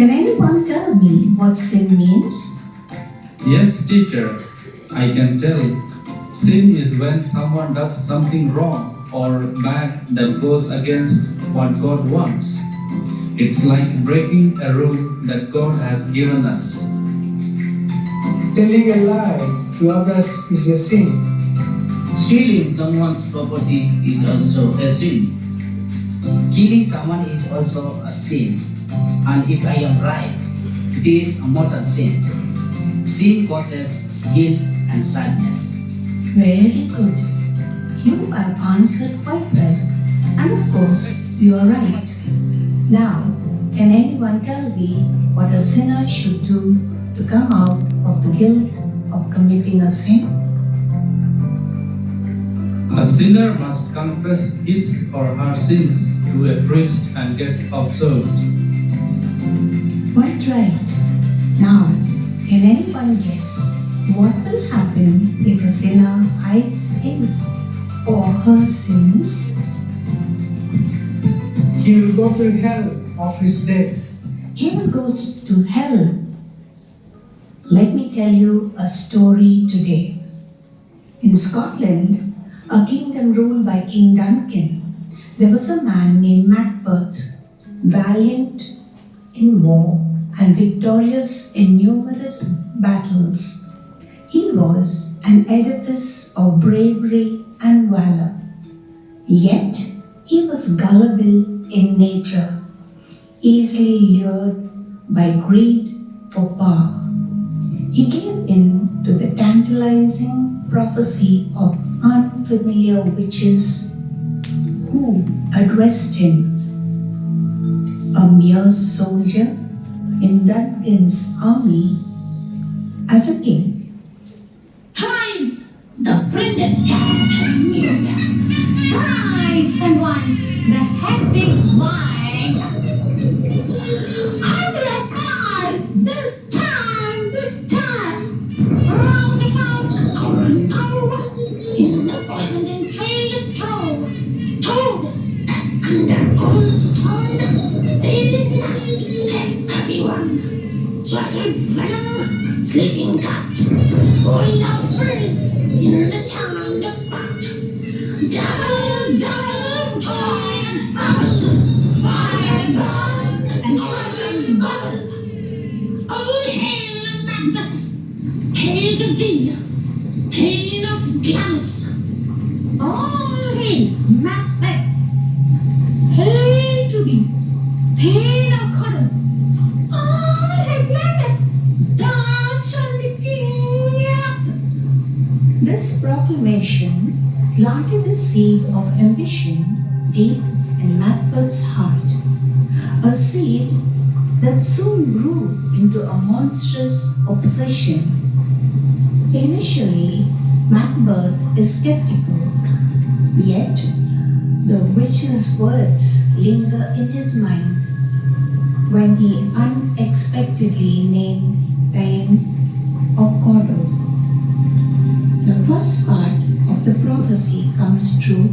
Can anyone tell me what sin means? Yes, teacher, I can tell. Sin is when someone does something wrong or bad that goes against what God wants. It's like breaking a rule that God has given us. Telling a lie to others is a sin. Stealing someone's property is also a sin. Killing someone is also a sin. And if I am right, it is a mortal sin. Sin causes guilt and sadness. Very good. You have answered quite well. And of course, you are right. Now, can anyone tell me what a sinner should do to come out of the guilt of committing a sin? A sinner must confess his or her sins to a priest and get absolved. Quite right. Now, can anyone guess what will happen if a sinner hides his or her sins? He will go to hell of his death. He will go to hell. Let me tell you a story today. In Scotland, a kingdom ruled by King Duncan, there was a man named Macbeth, valiant in war and victorious in numerous battles. He was an edifice of bravery and valor. Yet, he was gullible in nature, easily lured by greed for power. He gave in to the tantalizing prophecy of unfamiliar witches who addressed him, a mere soldier in Duncan's army, as a king. Thrice the brinded cat knew thrice and once the head's been mine. I will arise this time, round about hour and hour, in the poison and trail of toad that undergoes stone, daily night, and 31, swallowed venom, sleeping cat, going out first in the charmed pot, double, toy and foul, fire and blood, and oil and bubble. Old hail Macbeth, hail to thee, pain of Gladys. All hail Macbeth, hail to thee, pain of Cuddle. All hail Macbeth, that's only King Arthur. This proclamation planted the seed of ambition deep in Macbeth's heart, a seed that soon grew into a monstrous obsession. Initially, Macbeth is skeptical, yet the witch's words linger in his mind when he unexpectedly named Thane of Cawdor. The first part of the prophecy comes true,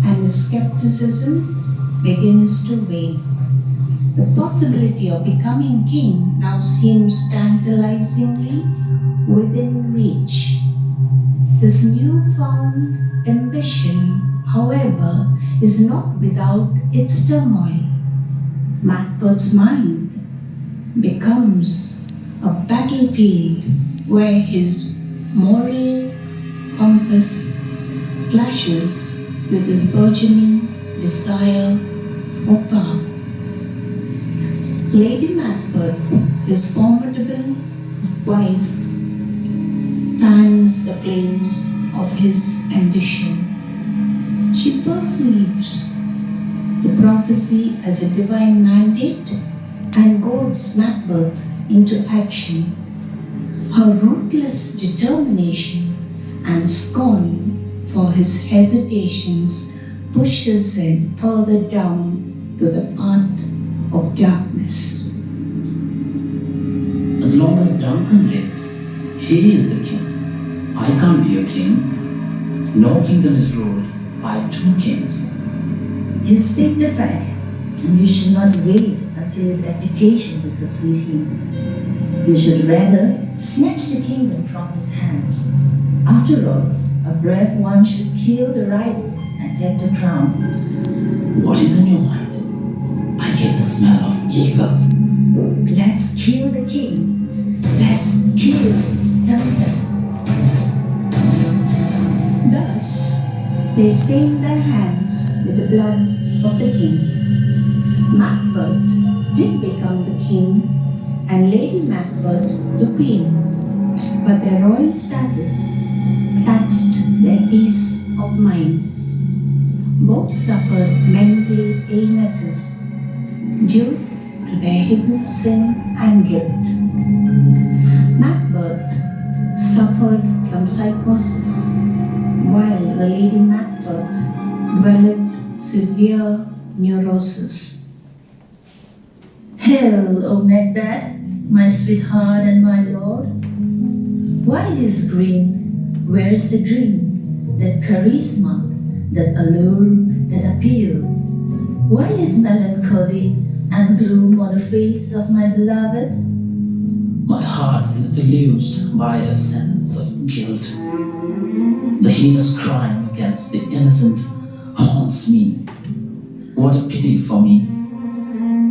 and his skepticism begins to wane. The possibility of becoming king now seems tantalizingly within reach. His newfound ambition, however, is not without its turmoil. Macbeth's mind becomes a battlefield where his moral compass clashes with his burgeoning desire for power. Lady Macbeth, his formidable wife, fans the flames of his ambition. She perceives the prophecy as a divine mandate and goads Macbeth into action. Her ruthless determination and scorn for his hesitations pushes him further down to the path of darkness. As long as Duncan lives, he is the king. I can't be a king. No kingdom is ruled by two kings. You speak the fact. You should not wait until his abdication to succeed him. You should rather snatch the kingdom from his hands. After all, a brave one should kill the rival and take the crown. What is in your mind? I get the smell of evil. Let's kill the king. Let's kill Duncan. Thus, they stained their hands with the blood of the king. Macbeth did become the king and Lady Macbeth the queen, but their royal status taxed their peace of mind. Both suffered mental illnesses due to their hidden sin and guilt. Macbeth suffered from psychosis, while the Lady Macbeth developed severe neurosis. Hail, O Macbeth, my sweetheart and my lord. Why this green? Where's the green? That charisma, that allure, that appeal? Why is melancholy and gloom on the face of my beloved? My heart is deluged by a sense of guilt. The heinous crime against the innocent haunts me. What a pity for me.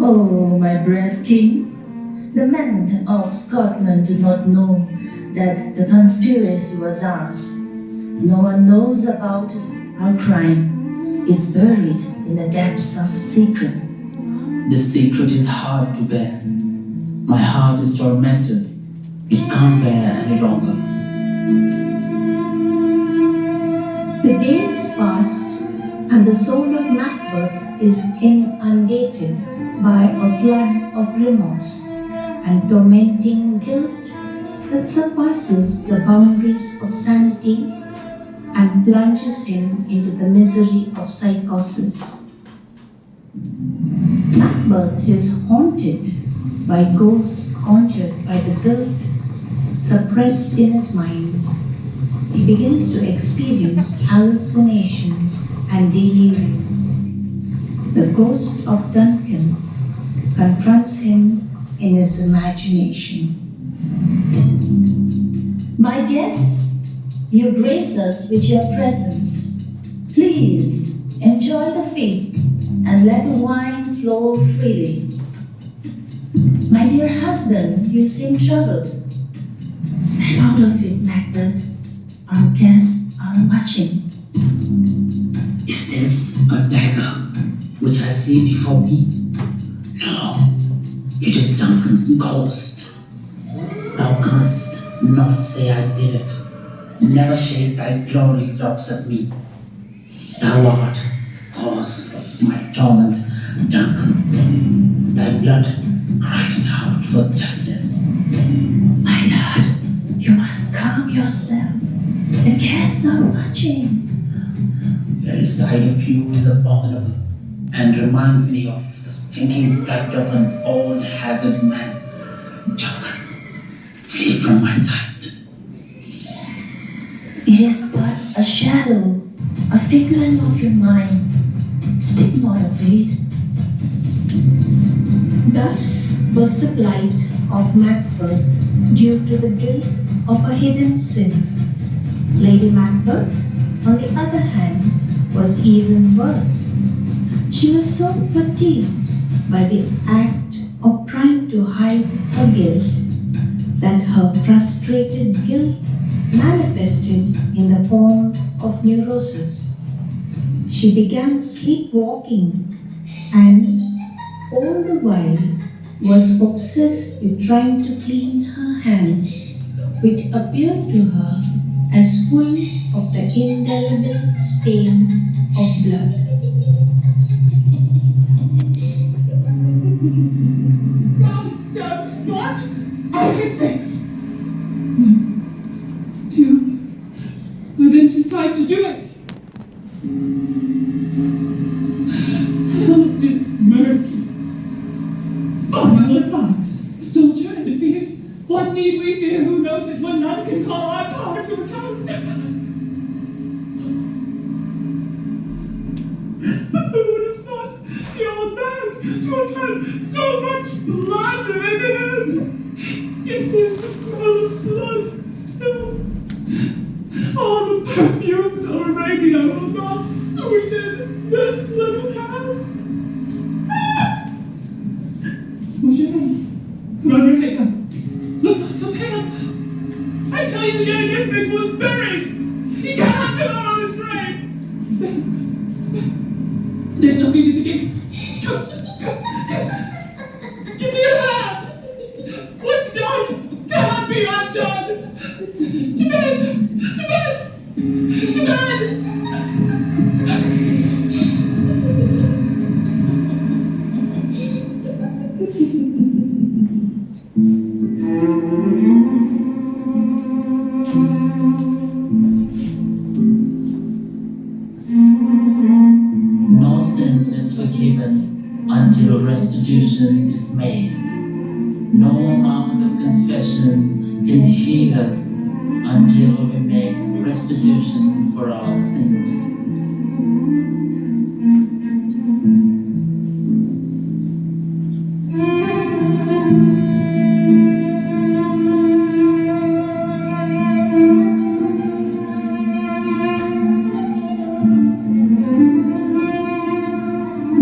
Oh, my brave king, the men of Scotland do not know that the conspiracy was ours. No one knows about our crime. It's buried in the depths of secret. This secret is hard to bear. My heart is tormented. It can't bear any longer. The days passed, and the soul of Macbeth is inundated by a flood of remorse and tormenting guilt that surpasses the boundaries of sanity and plunges him into the misery of psychosis. Macbeth is haunted by ghosts conjured by the guilt suppressed in his mind. He begins to experience hallucinations and delirium. The ghost of Duncan confronts him in his imagination. My guests, you grace us with your presence. Please enjoy the feast and let the wine flow freely. My dear husband, you seem troubled. Snap out of it, Macbeth. Our guests are watching. Is this a dagger which I see before me? No, it is Duncan's ghost. Thou canst not say I did it. Never shake thy glory locks at me. Thou art cause of my torment, Duncan. Thy blood cries out for justice. My lord, you must calm yourself. The guests are watching. Very sight of you is abominable and reminds me of the stinking blood of an old haggard man. Duncan, flee from my sight. It is but a shadow, a figment of your mind. Speak not of it. Thus was the plight of Macbeth due to the guilt of a hidden sin. Lady Macbeth, on the other hand, was even worse. She was so fatigued by the act of trying to hide her guilt that her frustrated guilt manifested in the form of neurosis. She began sleepwalking and all the while was obsessed with trying to clean her hands, which appeared to her as full of the indelible stain of blood. Round down spot, out of six. Two. But then decide to do it. Help is murky. Final soldier in the field. What need we fear? Who knows it when none can call our power to account? Who would have thought the old man there's so much blood in him. If there's the smell of blood still, all the perfumes of Arabia will not sweeten this little hand. Majhi, put on your makeup. Look not so pale. I tell you, the young infant was buried. He cannot come out on his grave. There's nothing to the gate. Give me your hand. What's done cannot be undone. To bed! To bed! To bed! No sin is forgiven until restitution is made. No amount of confession can heal us until we make restitution for our sins.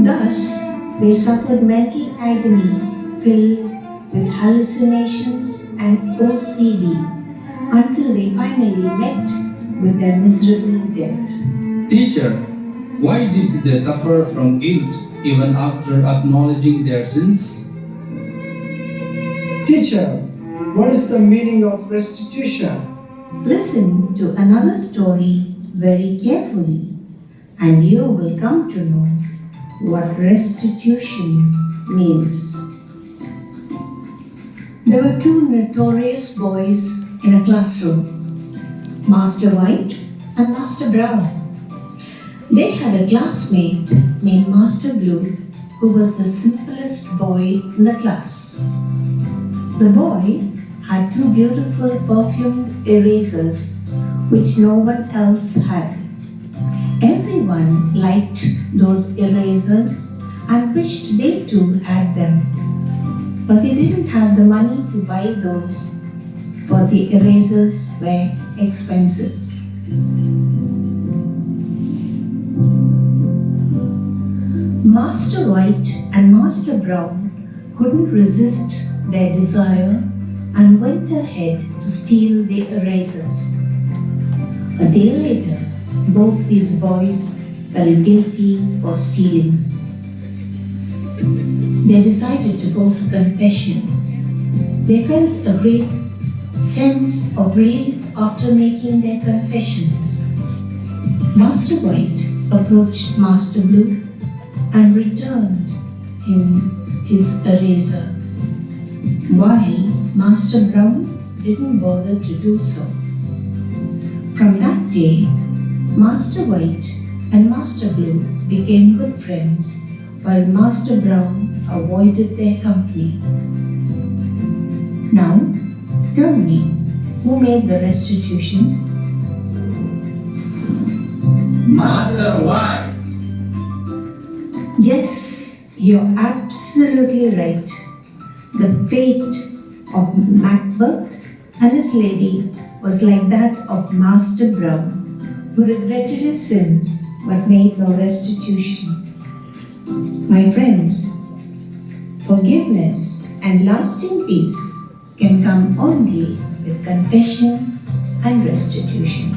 Thus, they suffered mental agony filled with hallucinations and OCD until they finally met with their miserable death. Teacher, why did they suffer from guilt even after acknowledging their sins? Teacher, what is the meaning of restitution? Listen to another story very carefully, and you will come to know what restitution means. There were two notorious boys in a classroom, Master White and Master Brown. They had a classmate named Master Blue, who was the simplest boy in the class. The boy had two beautiful perfumed erasers which no one else had. Everyone liked those erasers and wished they too had them. But they didn't have the money to buy those, for the erasers were expensive. Master White and Master Brown couldn't resist their desire and went ahead to steal the erasers. A day later, both these boys felt guilty for stealing. They decided to go to confession. They felt a great sense of relief after making their confessions. Master White approached Master Blue and returned him his eraser, while Master Brown didn't bother to do so. From that day, Master White and Master Blue became good friends, while Master Brown avoided their company. Now, tell me, who made the restitution? Master White! Yes, you're absolutely right. The fate of Macbeth and his lady was like that of Master Brown, who regretted his sins but made no restitution. My friends, forgiveness and lasting peace can come only with confession and restitution.